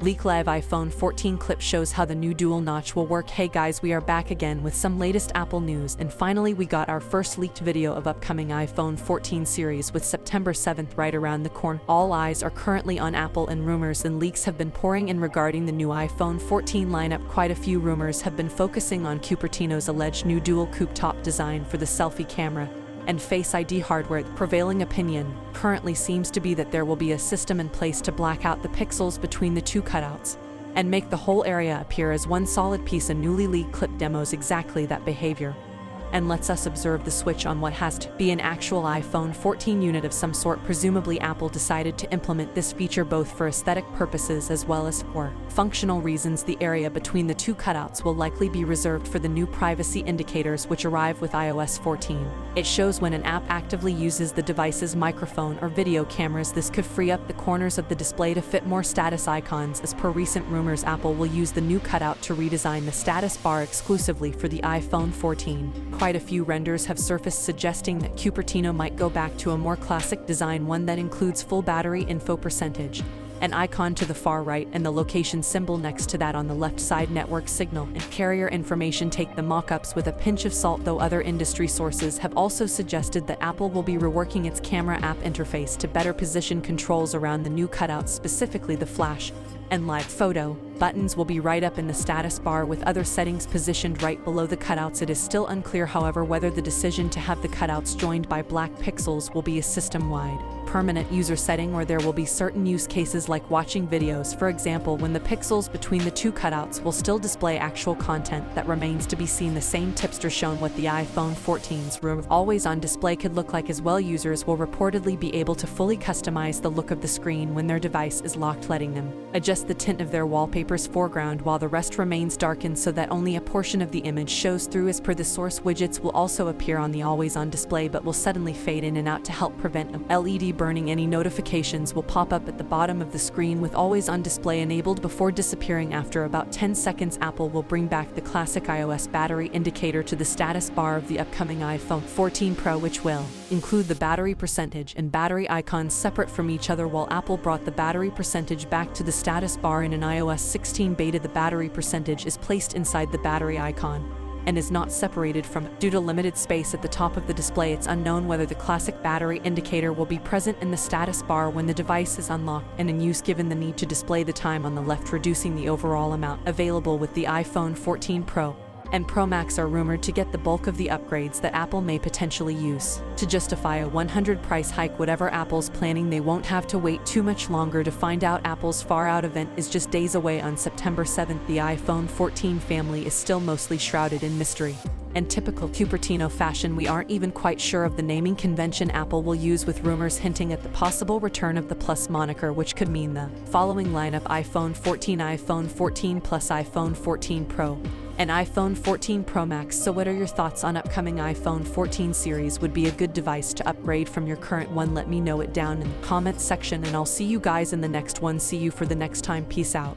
Leak Live iPhone 14 clip shows how the new dual notch will work. Hey guys, we are back again with some latest Apple news, and finally we got our first leaked video of upcoming iPhone 14 series with September 7th right around the corner. All eyes are currently on Apple, and rumors and leaks have been pouring in regarding the new iPhone 14 lineup. Quite a few rumors have been focusing on Cupertino's alleged new dual coupe top design for the selfie camera and Face ID hardware. The prevailing opinion currently seems to be that there will be a system in place to black out the pixels between the two cutouts and make the whole area appear as one solid piece. A newly leaked clip demos exactly that behavior and lets us observe the switch on what has to be an actual iPhone 14 unit of some sort. Presumably Apple decided to implement this feature both for aesthetic purposes as well as for functional reasons. The area between the two cutouts will likely be reserved for the new privacy indicators which arrive with iOS 14. It shows when an app actively uses the device's microphone or video cameras. This could free up the corners of the display to fit more status icons. As per recent rumors, Apple will use the new cutout to redesign the status bar exclusively for the iPhone 14. Quite a few renders have surfaced suggesting that Cupertino might go back to a more classic design, one that includes full battery info percentage, an icon to the far right, and the location symbol next to that on the left side. Network signal and carrier information. Take the mock-ups with a pinch of salt, though other industry sources have also suggested that Apple will be reworking its camera app interface to better position controls around the new cutouts, specifically the flash and live photo buttons will be right up in the status bar with other settings positioned right below the cutouts. It is still unclear, however, whether the decision to have the cutouts joined by black pixels will be a system-wide permanent user setting, or there will be certain use cases like watching videos, for example, when the pixels between the two cutouts will still display actual content. That remains to be seen. The same tipster shown what the iPhone 14's room always on display could look like as well. Users will reportedly be able to fully customize the look of the screen when their device is locked, letting them adjust the tint of their wallpaper's foreground while the rest remains darkened so that only a portion of the image shows through. As per the source, widgets will also appear on the always-on display but will suddenly fade in and out to help prevent LED burning. Any notifications will pop up at the bottom of the screen with always-on display enabled before disappearing after about 10 seconds. Apple will bring back the classic iOS battery indicator to the status bar of the upcoming iPhone 14 Pro, which will include the battery percentage and battery icons separate from each other. While Apple brought the battery percentage back to the status bar in an iOS 16 beta, the battery percentage is placed inside the battery icon and is not separated from it. Due to limited space at the top of the display, it's unknown whether the classic battery indicator will be present in the status bar when the device is unlocked and in use, given the need to display the time on the left, reducing the overall amount available. With the iPhone 14 Pro and Pro Max are rumored to get the bulk of the upgrades that Apple may potentially use to justify a $100 price hike. Whatever Apple's planning, they won't have to wait too much longer to find out. Apple's Far Out event is just days away on September 7th. The iPhone 14 family is still mostly shrouded in mystery. And typical Cupertino fashion, we aren't even quite sure of the naming convention Apple will use, with rumors hinting at the possible return of the Plus moniker, which could mean the following lineup: iPhone 14, iPhone 14 Plus, iPhone 14 Pro, and iPhone 14 Pro Max. So what are your thoughts on upcoming iPhone 14 series? Would be a good device to upgrade from your current one? Let me know it down in the comments section, and I'll see you guys in the next one. See you for the next time. Peace out.